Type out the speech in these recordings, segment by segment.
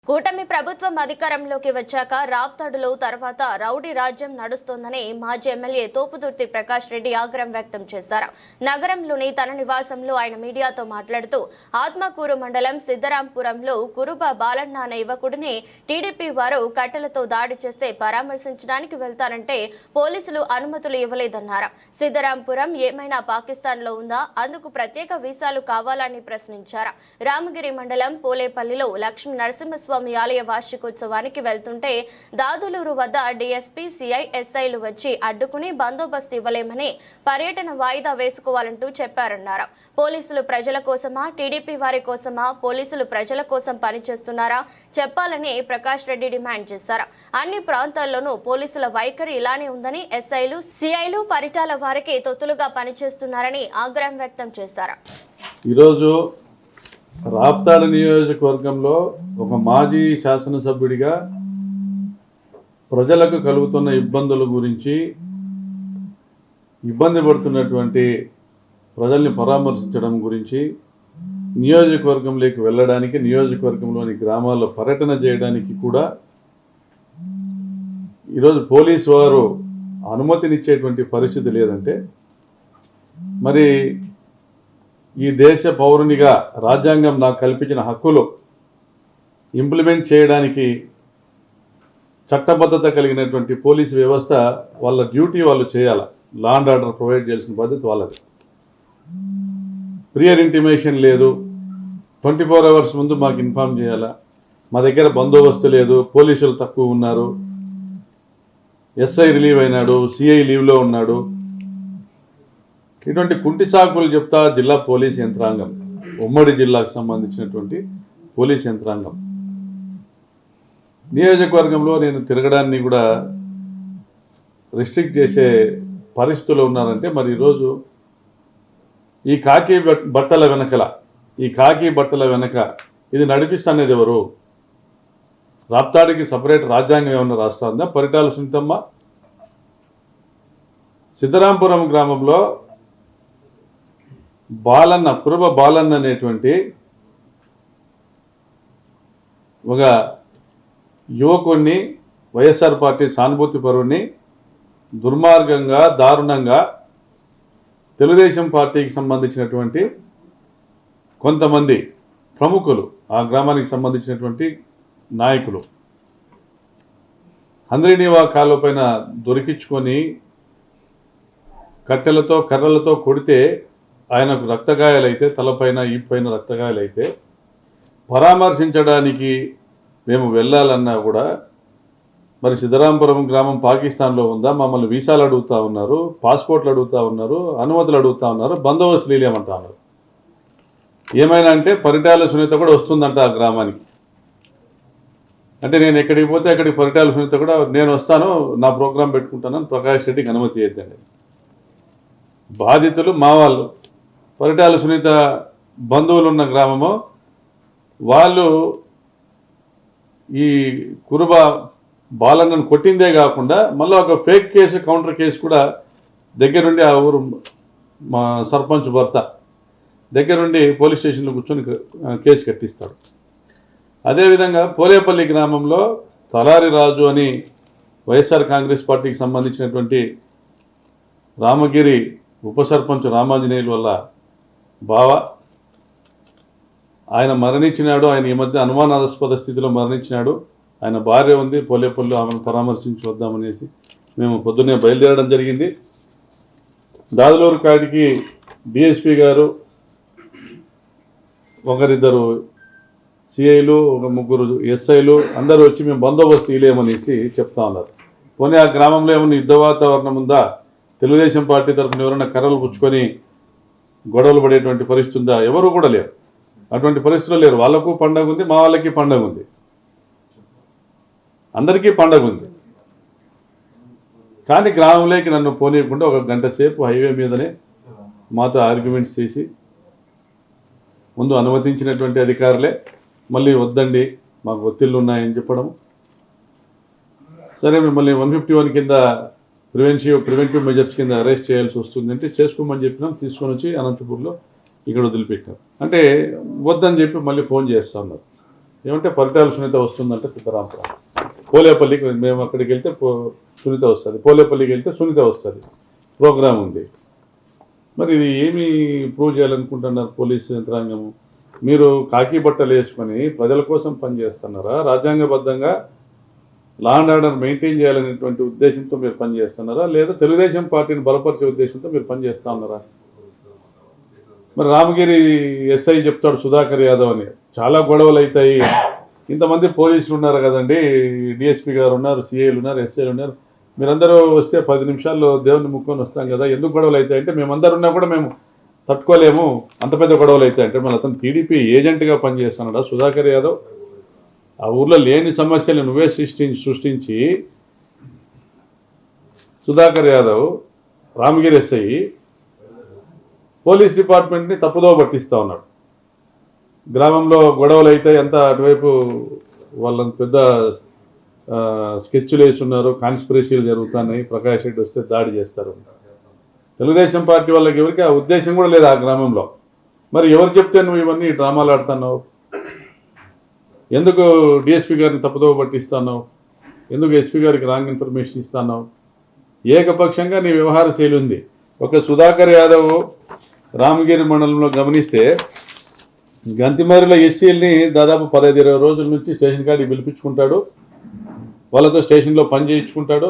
కూటమి ప్రభుత్వం అధికారంలోకి వచ్చాక రాప్తాడులో తర్వాత రౌడీ రాజ్యం నడుస్తోందని మాజీ ఎమ్మెల్యే తోపుదుర్తి ప్రకాష్ రెడ్డి ఆగ్రహం వ్యక్తం చేశారు. నగరంలోని తన నివాసంలో ఆయన మీడియాతో మాట్లాడుతూ ఆత్మకూరు మండలం సిద్ధరాంపురంలో కురుబ బాలన్న అనే యువకుడిని టీడీపీ వారు కట్టెలతో దాడి చేస్తే పరామర్శించడానికి వెళ్తారంటే పోలీసులు అనుమతులు ఇవ్వలేదన్నారు. సిద్ధరాంపురం ఏమైనా పాకిస్తాన్లో ఉందా? అందుకు ప్రత్యేక వీసాలు కావాలని ప్రశ్నించారు. రామగిరి మండలం పోలేపల్లిలో లక్ష్మీ నరసింహస్వామి ఆలయ వార్షికోత్సవానికి వెళ్తుంటే దాదులూరు వద్ద డీఎస్పీ సిఐ ఎస్ఐలు వచ్చి అడ్డుకుని బందోబస్తు ఇవ్వలేమని పర్యటన వాయిదా వేసుకోవాలంటూ చెప్పారన్నారు. పోలీసులు ప్రజల కోసమా, టీడీపీ వారి కోసమా? పోలీసులు ప్రజల కోసం పనిచేస్తున్నారా చెప్పాలని ప్రకాష్ రెడ్డి డిమాండ్ చేశారు. అన్ని ప్రాంతాల్లోనూ పోలీసుల వైఖరి ఇలానే ఉందని, ఎస్ఐలు సిఐలు పరిటాల వారికి తొత్తులుగా పనిచేస్తున్నారని ఆగ్రహం వ్యక్తం చేశారు. ఈరోజు రాప్తాడు నియోజకవర్గంలో ఒక మాజీ శాసనసభ్యుడిగా ప్రజలకు కలుగుతున్న ఇబ్బందుల గురించి, ఇబ్బంది పడుతున్నటువంటి ప్రజల్ని పరామర్శించడం గురించి, నియోజకవర్గంలోకి వెళ్ళడానికి, నియోజకవర్గంలోని గ్రామాల్లో పర్యటన చేయడానికి కూడా ఈరోజు పోలీసు వారు అనుమతినిచ్చేటువంటి పరిస్థితి లేదంటే, మరి ఈ దేశ పౌరునిగా రాజ్యాంగం నాకు కల్పించిన హక్కులు ఇంప్లిమెంట్ చేయడానికి చట్టబద్ధత కలిగినటువంటి పోలీసు వ్యవస్థ వాళ్ళ డ్యూటీ వాళ్ళు చేయాలి. లా అండ్ ఆర్డర్ ప్రొవైడ్ చేయాల్సిన బాధ్యత వాళ్ళది. ప్రియర్ ఇంటిమేషన్ లేదు, 24 hours ముందు మాకు ఇన్ఫార్మ్ చేయాలా, మా దగ్గర బందోబస్తు లేదు, పోలీసులు తక్కువ ఉన్నారు, ఎస్ఐ రిలీవ్ అయినాడు, సిఐ లీవ్లో ఉన్నాడు, ఇటువంటి కుంటి సాకులు చెప్తా జిల్లా పోలీస్ యంత్రాంగం, ఉమ్మడి జిల్లాకు సంబంధించినటువంటి పోలీస్ యంత్రాంగం నియోజకవర్గంలో నేను తిరగడాన్ని కూడా రిస్ట్రిక్ట్ చేసే పరిస్థితుల్లో ఉన్నారంటే, మరి ఈరోజు ఈ కాకి బట్టల వెనక ఇది నడిపిస్తున్నది ఎవరు? రాప్తాడికి సపరేట్ రాజ్యాంగం ఏమన్నా రాస్తుందా? పరిటాల సునీతమ్మ సిద్ధరాంపురం గ్రామంలో కురుబ బాలన్న అనేటువంటి ఒక యువకుడిని, వైఎస్ఆర్ పార్టీ సానుభూతి పరువుని దుర్మార్గంగా, దారుణంగా తెలుగుదేశం పార్టీకి సంబంధించినటువంటి కొంతమంది ప్రముఖులు, ఆ గ్రామానికి సంబంధించినటువంటి నాయకులు హంద్రీనీవా కాలువ పైన దొరికించుకొని కట్టెలతో, కర్రలతో కొడితే ఆయనకు రక్తగాయాలైతే, తలపైన ఈ పైన రక్తగాయాలైతే పరామర్శించడానికి మేము వెళ్ళాలన్నా కూడా మరి సిద్ధరాంపురం గ్రామం పాకిస్తాన్లో ఉందా? మమ్మల్ని వీసాలు అడుగుతూ ఉన్నారు, పాస్పోర్ట్లు అడుగుతూ ఉన్నారు, అనుమతులు అడుగుతూ ఉన్నారు, బందోబస్తు లేమంటా ఉన్నారు. ఏమైనా అంటే పరిటాల సునీత కూడా వస్తుందంట ఆ గ్రామానికి. అంటే నేను ఎక్కడికి పోతే అక్కడికి పరిటాల సునీత కూడా నేను వస్తాను, నా ప్రోగ్రాం పెట్టుకుంటానని ప్రకాష్ రెడ్డికి అనుమతి ఇద్దండి. బాధితులు మా వాళ్ళు, పరిటాల సునీత బంధువులు ఉన్న గ్రామము, వాళ్ళు ఈ కురుబ బాలన్నను కొట్టిందే కాకుండా మళ్ళీ ఒక ఫేక్ కేసు, కౌంటర్ కేసు కూడా దగ్గరుండి, ఆ ఊరు మా సర్పంచ్ భర్త దగ్గరుండి పోలీస్ స్టేషన్లో కూర్చొని కేసు కట్టిస్తాడు. అదేవిధంగా పోలేపల్లి గ్రామంలో తలారి రాజు అని వైఎస్ఆర్ కాంగ్రెస్ పార్టీకి సంబంధించినటువంటి రామగిరి ఉప సర్పంచ్ రామాంజనేయుల వల్ల బావ, ఆయన మరణించినాడు. ఆయన ఈ మధ్య అనుమానాస్పద స్థితిలో మరణించినాడు. ఆయన భార్య ఉంది పోలేపల్లిలో, ఆమెను పరామర్శించి వద్దామనేసి మేము పొద్దున్నే బయలుదేరడం జరిగింది. దాదులూరు కాడికి డిఎస్పీ గారు, ఒకరిద్దరు సిఐలు, ఒక ముగ్గురు ఎస్ఐలు అందరూ వచ్చి మేము బందోబస్తు ఇవ్వలేమనేసి చెప్తా ఉన్నారు. పోనీ ఆ గ్రామంలో ఏమైనా యుద్ధ వాతావరణం ఉందా? తెలుగుదేశం పార్టీ తరఫున ఎవరైనా కర్రలు పుచ్చుకొని గొడవలు పడేటువంటి పరిస్థితి ఉందా? ఎవరు కూడా లేరు, అటువంటి పరిస్థితులు లేరు. వాళ్ళకు పండగ ఉంది, మా వాళ్ళకి పండగ ఉంది, అందరికీ పండగ ఉంది. కానీ గ్రామంలోకి నన్ను పోనీయకుండా ఒక గంట సేపు హైవే మీదనే మాతో ఆర్గ్యుమెంట్స్ చేసి, ముందు అనుమతించినటువంటి అధికారులే మళ్ళీ వద్దండి మాకు ఒత్తిళ్ళు ఉన్నాయని చెప్పడం. సరే మిమ్మల్ని 151 కింద ప్రివెంటివ్ మెజర్స్ కింద అరెస్ట్ చేయాల్సి వస్తుంది అంటే చేసుకోమని చెప్పినాం. తీసుకొని వచ్చి అనంతపూర్లో ఇక్కడ వదిలిపెట్టాం. అంటే వద్దని చెప్పి మళ్ళీ ఫోన్ చేస్తా ఉన్నారు. ఏమంటే పరిటాల సునీత వస్తుందంటే సిద్ధరాంపురం, పోలేపల్లికి మేము అక్కడికి వెళ్తే సునీత వస్తుంది, పోలేపల్లికి వెళ్తే సునీత వస్తుంది, ప్రోగ్రాం ఉంది. మరి ఇది ఏమి ప్రూవ్ చేయాలనుకుంటున్నారు పోలీసు యంత్రాంగము? మీరు కాకి బట్టలు వేసుకొని ప్రజల కోసం పనిచేస్తున్నారా? రాజ్యాంగబద్ధంగా లా అండ్ ఆర్డర్ మెయింటైన్ చేయాలనేటువంటి ఉద్దేశంతో మీరు పనిచేస్తున్నారా, లేదా తెలుగుదేశం పార్టీని బలపరిచే ఉద్దేశంతో మీరు పనిచేస్తా ఉన్నారా? మరి రామగిరి ఎస్ఐ చెప్తాడు సుధాకర్ యాదవ్ అని, చాలా గొడవలు అవుతాయి, ఇంతమంది పోలీసులు ఉన్నారు కదండి, డిఎస్పీ గారు ఉన్నారు, సిఐలు ఉన్నారు, ఎస్ఐలు ఉన్నారు, మీరందరూ వస్తే 10 నిమిషాల్లో దేవుని ముక్కొని వస్తాం కదా, ఎందుకు గొడవలు అవుతాయంటే మేమందరూ ఉన్నా కూడా మేము తట్టుకోలేము, అంత పెద్ద గొడవలు అవుతాయంటే. మళ్ళీ అతను టీడీపీ ఏజెంట్గా పనిచేస్తున్నాడా సుధాకర్ యాదవ్? ఆ ఊర్లో లేని సమస్యలు నువ్వే సృష్టించి సుధాకర్ యాదవ్ రామగిరి ఎస్ఐ పోలీస్ డిపార్ట్మెంట్ని తప్పుదోవ పట్టిస్తూ ఉన్నాడు. గ్రామంలో గొడవలు అయితే ఎంత అటువైపు వాళ్ళని పెద్ద స్కెచ్లు వేస్తున్నారు, కాన్స్పిరసీలు జరుగుతున్నాయి, ప్రకాష్ రెడ్డి వస్తే దాడి చేస్తారు. తెలుగుదేశం పార్టీ వాళ్ళకి ఎవరికి ఆ ఉద్దేశం కూడా లేదు ఆ గ్రామంలో. మరి ఎవరు చెప్తే నువ్వు ఇవన్నీ డ్రామాలు ఆడుతున్నావు? ఎందుకు డిఎస్పీ గారిని తప్పుదోవ పట్టిస్తున్నావు? ఎందుకు ఎస్పీ గారికి రాంగ్ ఇన్ఫర్మేషన్ ఇస్తున్నావు? ఏకపక్షంగా నీ వ్యవహార శైలి ఉంది. ఒక సుధాకర్ యాదవ్ రామగిరి మండలంలో గమనిస్తే గంతిమరిలో ఎస్సీల్ని దాదాపు 15-20 రోజుల నుంచి స్టేషన్ కాడికి పిలిపించుకుంటాడు, వాళ్ళతో స్టేషన్లో పని చేయించుకుంటాడు,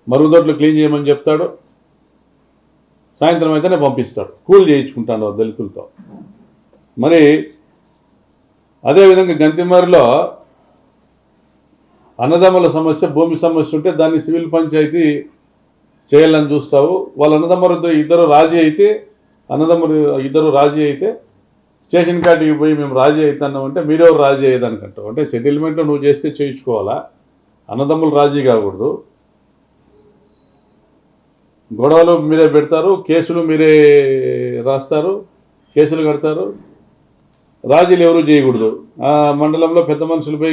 మరుగుదొడ్లు క్లీన్ చేయమని చెప్తాడు, సాయంత్రం అయితేనే పంపిస్తాడు, కూల్ చేయించుకుంటాడు దళితులతో. మరి అదేవిధంగా గంతిమరిలో అన్నదమ్ముల సమస్య, భూమి సమస్య ఉంటే దాన్ని సివిల్ పంచాయతీ చేయాలని చూస్తావు. వాళ్ళ అన్నదమ్ములతో ఇద్దరు రాజీ అయితే, అన్నదమ్ములు ఇద్దరు రాజీ అయితే స్టేషన్ కాటికి పోయి మేము రాజీ అవుతున్నాం అంటే మీరెవరు రాజీ అయ్యేదానికంటావు? అంటే సెటిల్మెంట్ నువ్వు చేస్తే చేయించుకోవాలా, అన్నదమ్ములు రాజీ కాకూడదు. గొడవలు మీరే పెడతారు, కేసులు మీరే రాస్తారు, కేసులు కడతారు, రాజీలు ఎవరు చేయకూడదు. ఆ మండలంలో పెద్ద మనుషులపై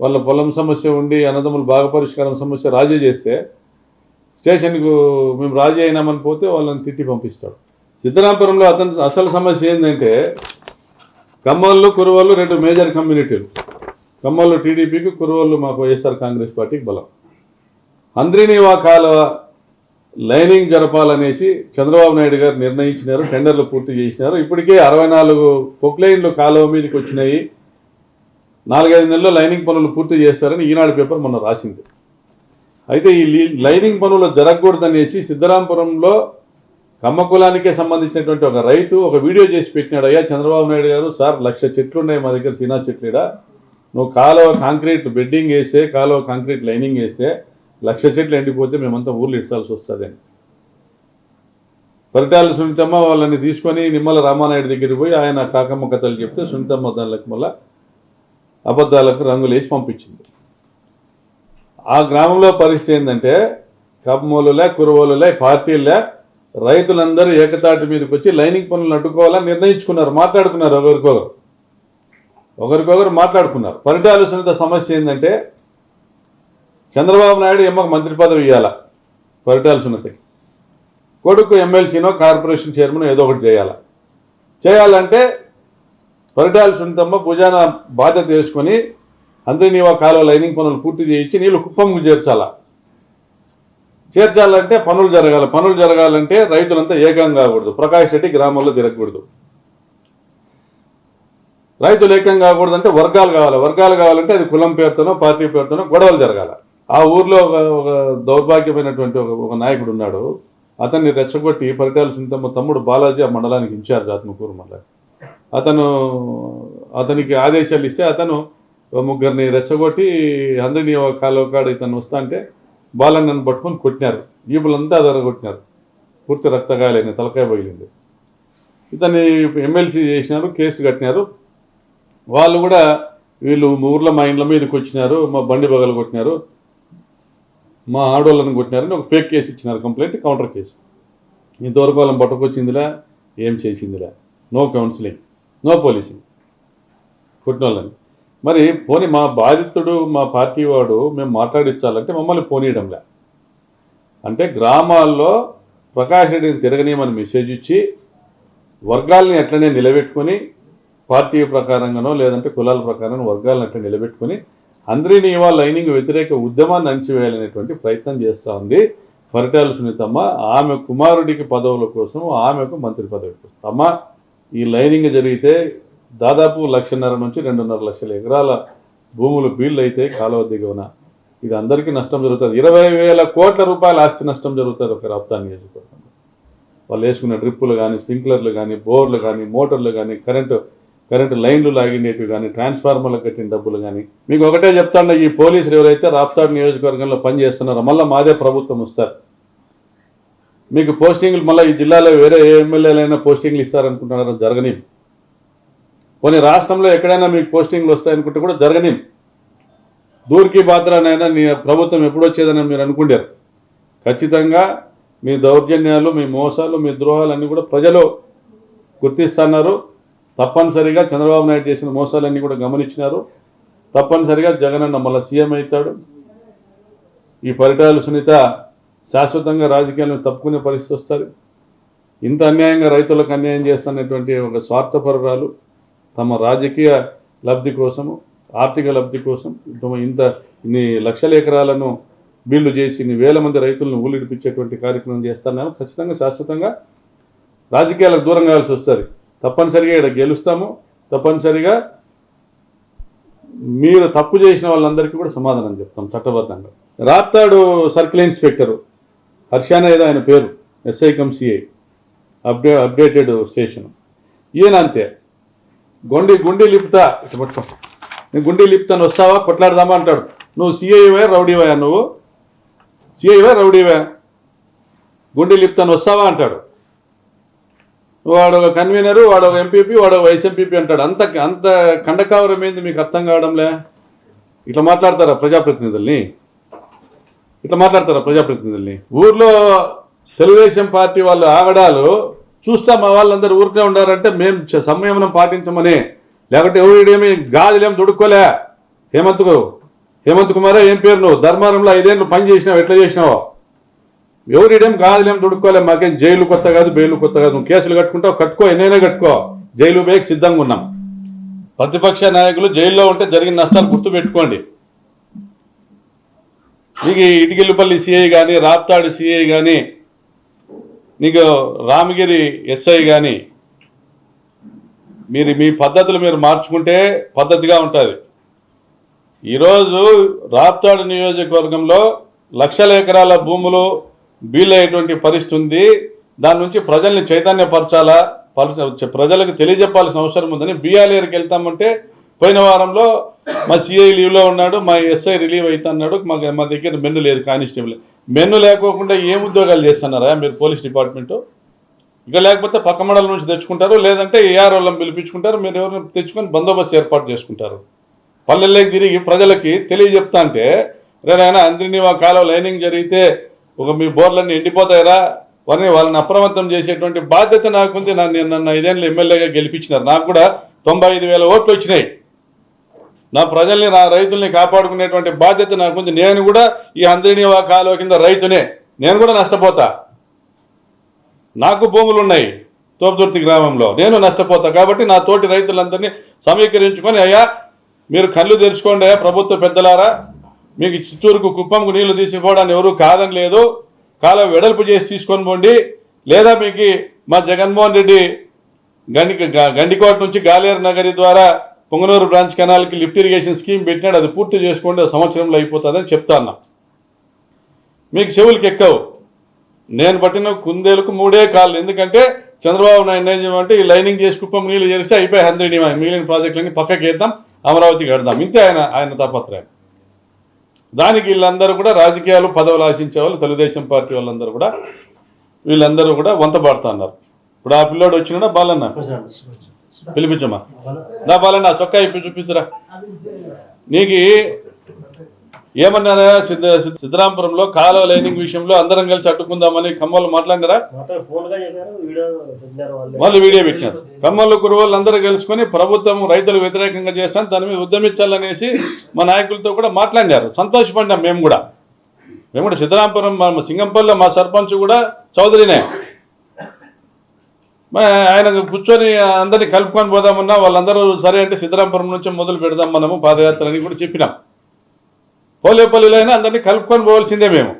వాళ్ళ పొలం సమస్య ఉండి అన్నదమ్ములు బాగా పరిష్కారం సమస్య రాజీ చేస్తే స్టేషన్కు మేము రాజీ అయినామని పోతే వాళ్ళని తిట్టి పంపిస్తాడు. సిద్ధరాంపురంలో అతని అసలు సమస్య ఏంటంటే కమ్మోళ్ళు కురువోళ్ళు 2 మేజర్ కమ్యూనిటీలు. కమ్మోళ్ళు టీడీపీకి, కురువోళ్ళు మాకు వైఎస్ఆర్ కాంగ్రెస్ పార్టీకి బలం. హంద్రీనీవా కాలువ లైనింగ్ జరపాలనేసి చంద్రబాబు నాయుడు గారు నిర్ణయించినారు, టెండర్లు పూర్తి చేసినారు. ఇప్పటికే 64 పొక్లైన్లు కాలువ మీదకి వచ్చినాయి. 4-5 నెలల్లో లైనింగ్ పనులు పూర్తి చేస్తారని ఈనాడు పేపర్ మొన్న రాసింది. అయితే ఈ లైనింగ్ పనులు జరగకూడదనేసి సిద్ధరాంపురంలో కమ్మ కులానికే సంబంధించినటువంటి ఒక రైతు ఒక వీడియో చేసి పెట్టినాడు. అయ్యా చంద్రబాబు నాయుడు గారు, సార్ 1,00,000 చెట్లు ఉన్నాయి మా దగ్గర, సీనా చెట్లుడా, నువ్వు కాలువ కాంక్రీట్ బెడ్డింగ్ వేస్తే, కాలువ కాంక్రీట్ లైనింగ్ వేస్తే 1,00,000 చెట్లు ఎండిపోతే మేమంతా ఊర్లు ఇడ్చాల్సి వస్తుంది అని. పరిటాల సునీతమ్మ వాళ్ళని తీసుకొని నిమ్మల రామానాయుడు దగ్గరికి పోయి ఆయన కాకమ్మ కథలు చెప్తే సునీతమ్మ దానికి మళ్ళీ అబద్ధాలకు రంగులేసి పంపించింది. ఆ గ్రామంలో పరిస్థితి ఏంటంటే కమ్మోలులే, కురువోలులే, పార్టీలే రైతులందరూ ఏకతాటి మీదకి వచ్చి లైనింగ్ పనులను అడ్డుకోవాలని నిర్ణయించుకున్నారు, మాట్లాడుకున్నారు, ఒకరికొకరు మాట్లాడుకున్నారు. పరిటాల సునీత సమస్య ఏంటంటే చంద్రబాబు నాయుడు ఎమ్మకు మంత్రి పదవి ఇవ్వాలా, పరిటాల సునీతకి కొడుకు ఎమ్మెల్సీనో కార్పొరేషన్ చైర్మన్ ఏదో ఒకటి చేయాలంటే పరిటాల సునీతమ్మ భుజాన బాధ్యత వేసుకొని హంద్రీనీవా కాలువ లైనింగ్ పనులు పూర్తి చేయించి నీళ్లు కుప్పంకు చేర్చాలంటే పనులు జరగాలంటే రైతులంతా ఏకం కాకూడదు, ప్రకాష్ రెడ్డి గ్రామాల్లో తిరగకూడదు. రైతులు ఏకం కాకూడదంటే వర్గాలు కావాలంటే అది కులం పేరుతోనో పార్టీ పేరుతోనో గొడవలు జరగాల. ఆ ఊర్లో ఒక దౌర్భాగ్యమైనటువంటి ఒక నాయకుడు ఉన్నాడు, అతన్ని రెచ్చగొట్టి పరిటాల సునీతమ్మ తమ్ముడు బాలాజీ ఆ మండలానికి ఇన్ఛార్జ్, ఆత్మకూరు మండలం, అతనికి ఆదేశాలు ఇస్తే అతను 3 రెచ్చగొట్టి హంద్రీనీవా కాలువ కాడ ఇతను వస్తా అంటే బాలన్నను పట్టుకొని కొట్టినారు, ఈపులంతా అదరగొట్టినారు, పూర్తి రక్తగాయాలైన, తలకాయ పగిలింది. ఇతన్ని ఎమ్మెల్సీ చేసినారు, కేసులు కట్టినారు. వాళ్ళు కూడా వీళ్ళు ఊర్లో మా ఇండ్ల మీదకి వచ్చినారు, మా బండి బగలు కొట్టినారు, మా ఆడవాళ్ళని కొట్టినారని ఒక ఫేక్ కేసు ఇచ్చినారు, కంప్లైంట్, కౌంటర్ కేసు. ఇంతవరకు వాళ్ళని పట్టుకొచ్చిందిలా, ఏం చేసిందిలా, నో కౌన్సిలింగ్, నో పోలీసింగ్, కొట్టిన వాళ్ళని. మరి పోనీ మా బాధితుడు మా పార్టీ వాడు మేము మాట్లాడించాలంటే మమ్మల్ని పోనీయడంలే. అంటే గ్రామాల్లో ప్రకాష్ రెడ్డిని తిరగనీయమని మెసేజ్ ఇచ్చి వర్గాల్ని ఎట్లనే నిలబెట్టుకొని పార్టీ ప్రకారంగానో లేదంటే కులాల ప్రకారం వర్గాలను అట్లా నిలబెట్టుకుని అందరినీ ఇవాళ లైనింగ్ వ్యతిరేక ఉద్యమాన్ని అణచివేయాలనేటువంటి ప్రయత్నం చేస్తూ ఉంది పరిటాల సునీతమ్మ. ఆమె కుమారుడికి పదవుల కోసం, ఆమెకు మంత్రి పదవి కోసం. అమ్మ, ఈ లైనింగ్ జరిగితే దాదాపు 1.5 నుంచి 2.5 లక్షల ఎకరాల భూములు బీళ్ళు అయితే కాలువ దిగువన. ఇది అందరికీ నష్టం జరుగుతుంది. 20,000 కోట్ల రూపాయల ఆస్తి నష్టం జరుగుతుంది ఒక రాప్తా నియోజకవర్గంలో. వాళ్ళు వేసుకున్న డ్రిప్పులు కానీ, స్ప్రింక్లర్లు కానీ, బోర్లు కానీ, మోటార్లు కానీ, కరెంటు లైన్లు లాగినవి కానీ, ట్రాన్స్ఫార్మర్లు కట్టిన డబ్బులు కానీ. మీకు ఒకటే చెప్తాను, ఈ పోలీసులు ఎవరైతే రాప్తాడు నియోజకవర్గంలో పనిచేస్తున్నారో మళ్ళీ మాదే ప్రభుత్వం వస్తారు. మీకు పోస్టింగ్లు మళ్ళీ ఈ జిల్లాలో వేరే ఏ ఎమ్మెల్యేలైనా పోస్టింగ్లు ఇస్తారనుకుంటున్నారో జరగని. కొన్ని రాష్ట్రంలో ఎక్కడైనా మీకు పోస్టింగ్లు వస్తాయనుకుంటే కూడా జరగని. దూరికి బాత్రానైనా నీ ప్రభుత్వం ఎప్పుడు వచ్చేదని మీరు అనుకుంటారు. ఖచ్చితంగా మీ దౌర్జన్యాలు, మీ మోసాలు, మీ ద్రోహాలన్నీ కూడా ప్రజలు గుర్తిస్తున్నారు. తప్పనిసరిగా చంద్రబాబు నాయుడు చేసిన మోసాలన్నీ కూడా గమనించినారు. తప్పనిసరిగా జగనన్న మళ్ళీ సీఎం అవుతాడు. ఈ పరిటాల సునీత శాశ్వతంగా రాజకీయాలను తప్పుకునే పరిస్థితి వస్తుంది. ఇంత అన్యాయంగా రైతులకు అన్యాయం చేస్తున్నటువంటి ఒక స్వార్థపరురాలు తమ రాజకీయ లబ్ధి కోసము, ఆర్థిక లబ్ధి కోసం ఇన్ని లక్షల ఎకరాలను బీళ్లు చేసి ఇన్ని వేల మంది రైతులను ఊలిడిపించేటువంటి కార్యక్రమం చేస్తున్నాము. ఖచ్చితంగా శాశ్వతంగా రాజకీయాలకు దూరం కావాల్సి వస్తుంది. తప్పనిసరిగా ఇక్కడ గెలుస్తాము. తప్పనిసరిగా మీరు తప్పు చేసిన వాళ్ళందరికీ కూడా సమాధానం చెప్తాం చట్టబద్ధంగా. రాప్తాడు సర్కిల్ ఇన్స్పెక్టరు హర్షానా ఏదో ఆయన పేరు, SI come CI, updated station. ఈయన అంతే, గుండి లిపుతా ఇట్లా పట్టుకో, నేను గుండి లిపుతాను వస్తావా కొట్లాడదామా అంటాడు. నువ్వు సిఐవా రౌడీవా? నువ్వు సిఐవా రౌడీవా? గుండి లిపుతాను వస్తావా అంటాడు. వాడు ఒక కన్వీనరు, వాడు ఒక ఎంపీపీ, వాడు ఒక వైస్ ఎంపీపీ అంటాడు. అంత కండకావరం ఏంది మీకు అర్థం కావడంలే. ఇట్లా మాట్లాడతారా ప్రజాప్రతినిధుల్ని? ఊర్లో తెలుగుదేశం పార్టీ వాళ్ళు ఆగడాలు చూస్తా మా వాళ్ళందరూ ఊరికే ఉండారంటే మేము సంయమనం పాటించమని. లేకపోతే ఎవరిడేమి గాజులేం దుడుక్కోలే. హేమంత్ కుమారే ఏం పేరు, నువ్వు ధర్మారంలో 5 ఏళ్ళు పని చేసినావు, ఎట్లా చేసినావో. ఎవరిడేం గాజులేం దుడుక్కోలే. మాకేం జైలు కొత్త కాదు, బెయిలు కొత్త కాదు. నువ్వు కేసులు కట్టుకుంటావు, కట్టుకో, ఎన్నైనా కట్టుకో. జైలు బేకి సిద్ధంగా ఉన్నాం. ప్రతిపక్ష నాయకులు జైల్లో ఉంటే జరిగిన నష్టాలు గుర్తు పెట్టుకోండి. నీకు ఇటికిల్లిపల్లి సిఐ కానీ, రాప్తాడు సిఐ కానీ, నీకు రామగిరి ఎస్ఐ కానీ, మీ పద్ధతులు మీరు మార్చుకుంటే పద్ధతిగా ఉంటుంది. ఈరోజు రాప్తాడు నియోజకవర్గంలో లక్షల ఎకరాల భూములు బీలయ్యేటువంటి పరిస్థితి ఉంది. దాని నుంచి ప్రజల్ని చైతన్యపరచాలా, ప్రజలకు తెలియజెప్పాల్సిన అవసరం ఉందని బిఆర్ఏకి వెళ్తామంటే పోయిన వారంలో మా సిఐ లీవ్లో ఉన్నాడు, మా ఎస్ఐ రిలీవ్ అవుతున్నాడు, మా దగ్గర మెన్ను లేదు, కానిస్టేబుల్ మెన్ను లేకోకుండా ఏం ఉద్యోగాలు చేస్తున్నారా మీరు పోలీస్ డిపార్ట్మెంటు? ఇక లేకపోతే పక్క మండలం నుంచి తెచ్చుకుంటారు, లేదంటే ఏఆర్ వాళ్ళని పిలిపించుకుంటారు, మీరు ఎవరిని తెచ్చుకొని బందోబస్తు ఏర్పాటు చేసుకుంటారు. పల్లెల్లోకి తిరిగి ప్రజలకి తెలియజెప్తా అంటే రేనైనా అందరినీ ఆ కాలువ లైనింగ్ జరిగితే మీ బోర్లన్నీ ఎండిపోతాయిరా, వాళ్ళని అప్రమత్తం చేసేటువంటి బాధ్యత నాకుంది. నన్ను 5 ఏళ్ళు ఎమ్మెల్యేగా గెలిపించినారు, నాకు కూడా 95,000 ఓట్లు వచ్చినాయి. నా ప్రజల్ని, నా రైతుల్ని కాపాడుకునేటువంటి బాధ్యత నాకుంది. నేను కూడా ఈ అందరినీ ఆ కాలువ కింద రైతునే, నేను కూడా నష్టపోతా. నాకు భూములు ఉన్నాయి తోపుదుర్తి గ్రామంలో, నేను నష్టపోతా. కాబట్టి నా తోటి రైతులందరినీ సమీకరించుకొని, అయ్యా మీరు కళ్ళు తెరుచుకోండి అయ్యా ప్రభుత్వ పెద్దలారా, మీకు చిత్తూరుకు కుప్పంకు నీళ్లు తీసుకుపోవడానికి ఎవరు కాదని లేదు, కాలువ వెడల్పు చేసి తీసుకొని పోండి. లేదా మీకు మా జగన్మోహన్ రెడ్డి గండికోట నుంచి గాలేరు నగరి ద్వారా పొంగనూరు బ్రాంచ్ కెనాల్కి లిఫ్ట్ ఇరిగేషన్ స్కీమ్ పెట్టినాడు, అది పూర్తి చేసుకోండి, సంవత్సరంలో అయిపోతుందని చెప్తాను. మీకు చెవులకి ఎక్కవు. నేను పట్టిన కుందేలకు 3 కాళ్ళు. ఎందుకంటే చంద్రబాబు నాయుడు ఏం చేయమంటే ఈ లైనింగ్ చేసి కుప్పం నీళ్ళు చేస్తే అయిపోయి 100 మిగిలిన ప్రాజెక్టులన్నీ పక్కకి వేద్దాం, అమరావతికి కడదాం. ఇంతే ఆయన తాపత్రయం. దానికి వీళ్ళందరూ కూడా రాజకీయాలు పదవులు ఆశించే వాళ్ళు, తెలుగుదేశం పార్టీ వాళ్ళందరూ కూడా వీళ్ళందరూ కూడా వంతపాడుతున్నారు. ఇప్పుడు ఆ పిల్లోడు వచ్చినా బాలన్న పిలిపించమ్మా, నా బాలన్న చొక్కా ఇప్పి చూపించరా. నీకు ఏమన్నారా సిద్ధరాంపురంలో కాలువ లైనింగ్ విషయంలో అందరం కలిసి అడ్డుకుందామని ఖమ్మంలో మాట్లాడినారా? వాళ్ళు వీడియో పెట్టినారు. ఖమ్మంలో కురువోళ్ళు అందరూ కలుసుకొని ప్రభుత్వం రైతులకు వ్యతిరేకంగా చేస్తాను, దాని మీద ఉద్యమించాలనేసి మా నాయకులతో కూడా మాట్లాడినారు. సంతోషపడినాం మేము కూడా. సిద్ధరాంపురం సింగంపల్లిలో మా సర్పంచ్ కూడా చౌదరినే. ఆయన కూర్చొని అందరినీ కలుపుకొని పోదామన్నా వాళ్ళందరూ సరే అంటే సిద్ధరాంపురం నుంచి మొదలు పెడదాం మనము పాదయాత్ర అని కూడా చెప్పినాం. పోలేపల్లిలో అయినా అందరినీ కలుపుకొని పోవాల్సిందే. మేము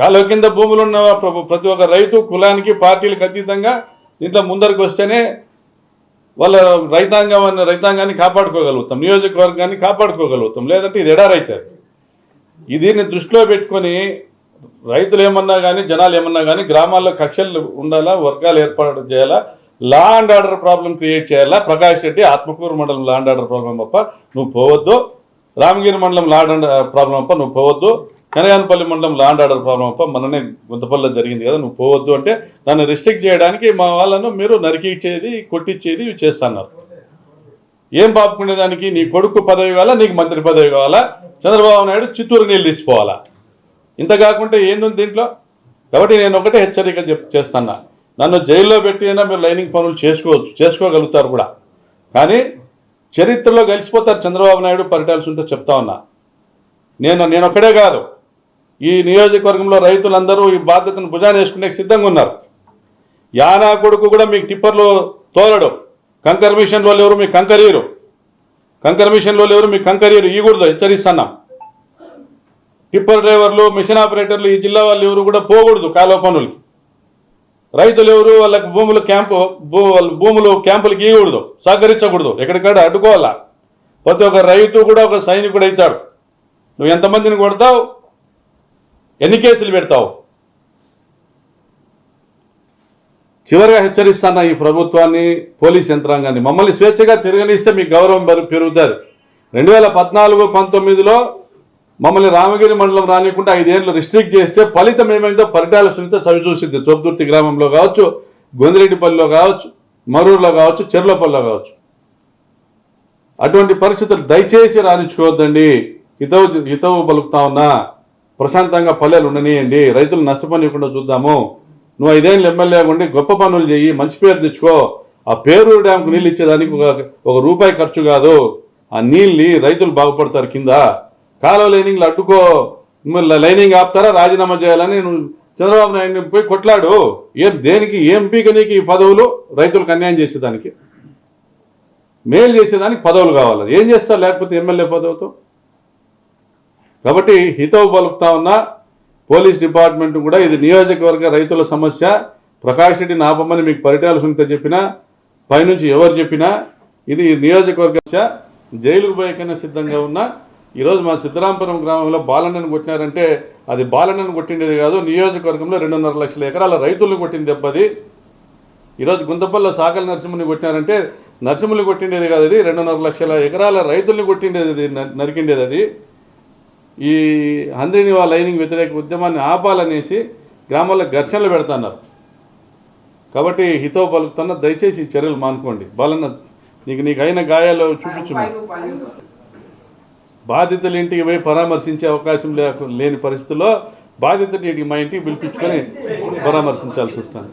కాలువ కింద భూములు ఉన్న ప్రతి ఒక్క రైతు కులానికి పార్టీలకు అతీతంగా దీంట్లో ముందరికి వస్తేనే వాళ్ళ రైతాంగాన్ని కాపాడుకోగలుగుతాం, నియోజకవర్గాన్ని కాపాడుకోగలుగుతాం. లేదంటే ఇది ఎడారైతుంది. దీన్ని దృష్టిలో పెట్టుకొని రైతులు ఏమన్నా కానీ జనాలు ఏమన్నా కానీ గ్రామాల్లో కక్షలు ఉండాలా, వర్గాలు ఏర్పాటు చేయాలా, law and order problem create చేయాలా. ప్రకాష్ రెడ్డి ఆత్మకూరు మండలం లా అండ్ ఆర్డర్ ప్రాబ్లం తప్ప నువ్వు పోవద్దు, రామగిరి మండలం లా అండ్ ఆర్డర్ ప్రాబ్లం తప్ప నువ్వు పోవద్దు, కనగానపల్లి మండలం లా అండ్ ఆర్డర్ ప్రాబ్లం తప్ప మననే గుంతపల్లిలో జరిగింది కదా నువ్వు పోవద్దు అంటే దాన్ని రిస్ట్రిక్ట్ చేయడానికి మా వాళ్ళను మీరు నరికిచ్చేది కొట్టించేది చేస్తున్నారు. ఏం పాపుకునేదానికి? నీ కొడుకు పదవి కావాలా, నీకు మంత్రి పదవి కావాలా, చంద్రబాబు నాయుడు చిత్తూరు నీళ్ళు తీసుకోవాలా? ఇంత కాకుంటే ఏంది దీంట్లో? కాబట్టి నేను ఒకటే హెచ్చరిక చేస్తున్నా, నన్ను జైల్లో పెట్టి అయినా మీరు లైనింగ్ పనులు చేసుకోగలుగుతారు కూడా, కానీ చరిత్రలో కలిసిపోతారు చంద్రబాబు నాయుడు పరిటాల సునీత. చెప్తా ఉన్నా నేను ఒక్కడే కాదు, ఈ నియోజకవర్గంలో రైతులందరూ ఈ బాధ్యతను భుజాన వేసుకునే సిద్ధంగా ఉన్నారు. యానా కొడుకు కూడా మీకు టిప్పర్లు తోలడు, కంకర్ మిషన్లో ఎవరు మీకు కంకరీరు, ఇవ్వకూడదు హెచ్చరిస్తున్నాం. టిప్పర్ డ్రైవర్లు, మిషన్ ఆపరేటర్లు, ఈ జిల్లా వాళ్ళు ఎవరు కూడా పోకూడదు కాలువ పనులకి. రైతులు ఎవరు వాళ్ళకి భూములు క్యాంపులకి ఇవ్వకూడదు, సహకరించకూడదు, ఎక్కడికక్కడ అడ్డుకోవాలా. ప్రతి ఒక్క రైతు కూడా ఒక సైనికుడు అవుతాడు. నువ్వు ఎంతమందిని కొడతావు, ఎన్ని కేసులు పెడతావు? చివరిగా హెచ్చరిస్తున్నా ఈ ప్రభుత్వాన్ని, పోలీస్ యంత్రాంగాన్ని, మమ్మల్ని స్వేచ్ఛగా తిరగనిస్తే మీకు గౌరవం పెరుగుతుంది. 2014-19లో మమ్మల్ని రామగిరి మండలం రానికుండా 5 ఏళ్ళు రిస్ట్రిక్ట్ చేస్తే ఫలితం ఏమైందో పరిటాల సునీత చవి చూసింది. తోపుదుర్తి గ్రామంలో కావచ్చు, గొందిరెడ్డిపల్లిలో కావచ్చు, మరూరులో కావచ్చు, చెర్లపల్లిలో కావచ్చు. అటువంటి పరిస్థితులు దయచేసి రాణించుకోవద్దండి. హితవు పలుకుతా ఉన్నా, ప్రశాంతంగా పల్లెలు ఉండనియండి, రైతులు నష్టపోనివ్వకుండా చూద్దాము. నువ్వు 5 ఏళ్ళు ఎమ్మెల్యే ఉండి గొప్ప పనులు చెయ్యి, మంచి పేరు తెచ్చుకో. ఆ పేరూరు డ్యాంకు నీళ్ళు ఇచ్చేదానికి ఒక రూపాయి ఖర్చు కాదు. ఆ నీళ్ళు రైతులు బాగుపడతారు. కింద కాలువ లైనింగ్లు అడ్డుకో, లైనింగ్ ఆపుతారా రాజీనామా చేయాలని నువ్వు చంద్రబాబు నాయుడిని పోయి కొట్లాడు. దేనికి ఏం పీక నీకు ఈ పదవులు? రైతులకు అన్యాయం చేసేదానికి, మేలు చేసేదానికి పదవులు కావాలి. ఏం చేస్తారు లేకపోతే ఎమ్మెల్యే పదవితో? కాబట్టి హితవు పలుకుతా ఉన్న పోలీస్ డిపార్ట్మెంట్ కూడా ఇది నియోజకవర్గ రైతుల సమస్య. ప్రకాష్ రెడ్డిని ఆపమని మీకు పరిటాల సునీత చెప్పినా, పైనుంచి ఎవరు చెప్పినా ఇది నియోజకవర్గ జైలుకు పోయేకైనా సిద్ధంగా ఉన్న ఈరోజు మా సిద్ధరాంపురం గ్రామంలో బాలన్నను కొట్టినారంటే అది బాలన్నను కొట్టిండేది కాదు, నియోజకవర్గంలో 2.5 లక్షల ఎకరాల రైతులను కొట్టింది దెబ్బది. ఈరోజు గుంతపల్లిలో సాకల నరసింహుని కొట్టినారంటే నరసింహుని కొట్టిండేది కాదు, అది 2.5 లక్షల ఎకరాల రైతుల్ని కొట్టిండేది, అది నరికిండేది. అది ఈ హంద్రీనివా లైనింగ్ వ్యతిరేక ఉద్యమాన్ని ఆపాలనేసి గ్రామాల్లో ఘర్షణలు పెడుతున్నారు. కాబట్టి హితవు పలుకుతున్న దయచేసి ఈ చర్యలు మానుకోండి. బాలన్న నీకు అయిన గాయాలు చూపించు. బాధితుల ఇంటికి పోయి పరామర్శించే అవకాశం లేని పరిస్థితుల్లో బాధితుల ఇంటికి మా ఇంటికి పిలిపించుకొని పరామర్శించాల్సి వస్తుంది.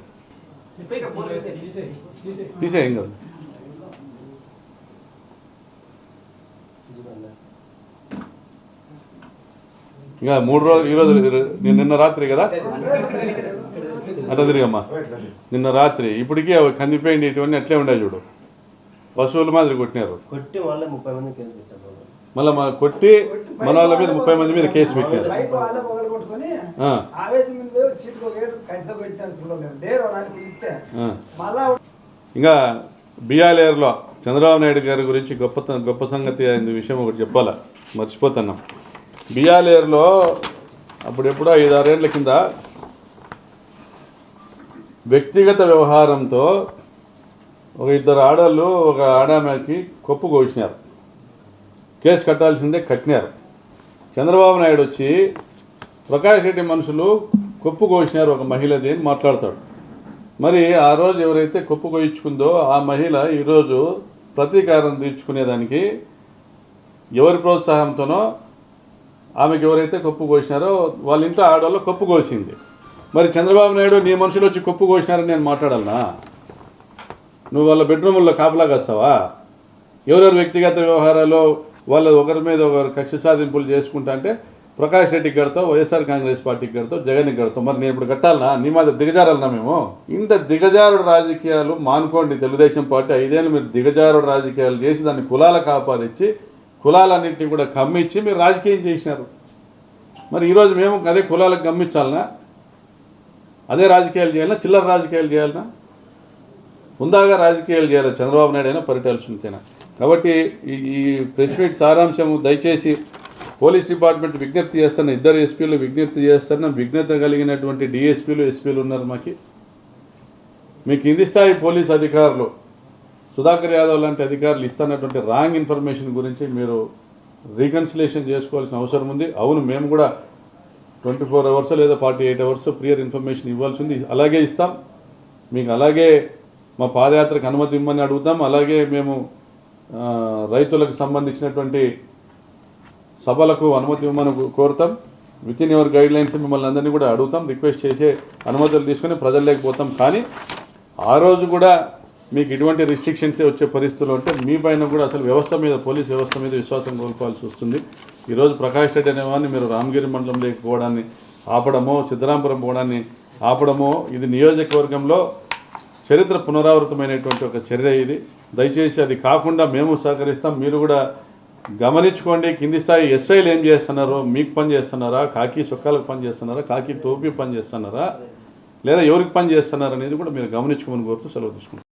తీసేయం కదా. ఇంకా 3 రోజులు, ఈరోజు నిన్న రాత్రి కదా అట్లా తిరిగమ్మా, నిన్న రాత్రి ఇప్పటికీ అవి కందిపోయింది. ఇటువంటి అట్లే ఉండే చూడు, పశువుల మాదిరి కొట్టినారు. మళ్ళీ కొట్టి మన వాళ్ళ మీద 30 మంది మీద కేసు పెట్టారు. ఇంకా బిఆర్ఏర్లో చంద్రబాబు నాయుడు గారి గురించి గొప్ప సంగతి అయిన విషయం ఒకటి చెప్పాలా, మర్చిపోతున్నాం. బిఆర్ఏర్లో అప్పుడెప్పుడో 5-6 ఏళ్ల కింద వ్యక్తిగత వ్యవహారంతో ఒక 2 ఆడవాళ్ళు ఒక ఆడామెకి కొప్పు కోసినారు. కేసు కట్టాల్సిందే, కట్టినారు. చంద్రబాబు నాయుడు వచ్చి ప్రకాష్ రెడ్డి మనుషులు కొప్పు కోసినారు ఒక మహిళది అని మాట్లాడతాడు. మరి ఆ రోజు ఎవరైతే కొప్పు కోయించుకుందో ఆ మహిళ ఈరోజు ప్రతీకారం తీర్చుకునేదానికి ఎవరి ప్రోత్సాహంతోనో ఆమెకి ఎవరైతే కొప్పు కోసినారో వాళ్ళ ఇంట్లో ఆడవాళ్ళు కొప్పు కోసింది. మరి చంద్రబాబు నాయుడు నీ మనుషులు వచ్చి కొప్పు కోసినారని నేను మాట్లాడాలనా? నువ్వు వాళ్ళ బెడ్రూముల్లో కాపలా కాస్తావా? ఎవరెవరు వ్యక్తిగత వ్యవహారాలు వాళ్ళు ఒకరి మీద ఒకరు కక్ష సాధింపులు చేసుకుంటా అంటే ప్రకాష్ రెడ్డికి కడతావు, వైఎస్ఆర్ కాంగ్రెస్ పార్టీకి కడతావు, జగన్కి కడతావు. మరి నేను ఇప్పుడు కట్టాలనా? నీ మీద దిగజారాలనా? మేము ఇంత దిగజారుడు రాజకీయాలు మానుకోండి. తెలుగుదేశం పార్టీ 5 ఏళ్ళు మీరు దిగజారుడు రాజకీయాలు చేసి దాన్ని కులాల కాపాలిచ్చి కులాలన్నింటినీ కూడా కమ్మించి మీరు రాజకీయం చేసినారు. మరి ఈరోజు మేము అదే కులాలకు గమ్మించాలనా? అదే రాజకీయాలు చేయాలన్నా? చిల్లర రాజకీయాలు చేయాలన్నా? హుందాగా రాజకీయాలు చేయాలి చంద్రబాబు నాయుడు అయినా, పరిటాల సునీతైనా. కాబట్టి ఈ ప్రెస్ మీట్ సారాంశం దయచేసి పోలీస్ డిపార్ట్మెంట్ విజ్ఞప్తి చేస్తున్న, 2 ఎస్పీలు విజ్ఞప్తి చేస్తున్న, విఘ్నత కలిగినటువంటి డిఎస్పీలు ఎస్పీలు ఉన్నారు మాకు. మీ కింది స్థాయి పోలీస్ అధికారులు సుధాకర్ యాదవ్ లాంటి అధికారులు ఇస్తున్నటువంటి రాంగ్ ఇన్ఫర్మేషన్ గురించి మీరు రీకన్సిలేషన్ చేసుకోవాల్సిన అవసరం ఉంది. అవును, మేము కూడా 24 అవర్స్ లేదా 48 అవర్స్ ప్రియర్ ఇన్ఫర్మేషన్ ఇవ్వాల్సి ఉంది. అలాగే ఇస్తాం మీకు. అలాగే మా పాదయాత్రకు అనుమతి ఇవ్వమని అడుగుతాం. అలాగే మేము రైతులకు సంబంధించినటువంటి సభలకు అనుమతి ఇవ్వమని కోరుతాం. Within your guidelines మిమ్మల్ని అందరినీ కూడా అడుగుతాం, రిక్వెస్ట్ చేసే అనుమతులు తీసుకొని ప్రజల్లోకి పోతాం. కానీ ఆ రోజు కూడా మీకు ఇటువంటి రిస్ట్రిక్షన్సే వచ్చే పరిస్థితులు ఉంటే మీ పైన కూడా అసలు వ్యవస్థ మీద, పోలీస్ వ్యవస్థ మీద విశ్వాసం కోల్పోవాల్సి వస్తుంది. ఈరోజు ప్రకాష్ రెడ్డి అనేవాడిని మీరు రామగిరి మండలంలోకి పోవడాన్ని ఆపడమో, సిద్ధరాంపురం పోవడాన్ని ఆపడమో, ఇది నియోజకవర్గంలో చరిత్ర పునరావృతమైనటువంటి ఒక చర్య. ఇది దయచేసి అది కాకుండా మేము సహకరిస్తాం. మీరు కూడా గమనించుకోండి. కింది స్థాయి ఎస్ఐలు ఏం చేస్తున్నారో, మీకు పని చేస్తున్నారా, కాకి సొక్కాలకు పని చేస్తున్నారా, కాకి టోపీ పని చేస్తున్నారా, లేదా ఎవరికి పని చేస్తున్నారా అనేది కూడా మీరు గమనించుకోమని కోరుతూ సెలవు తీసుకుంటాం.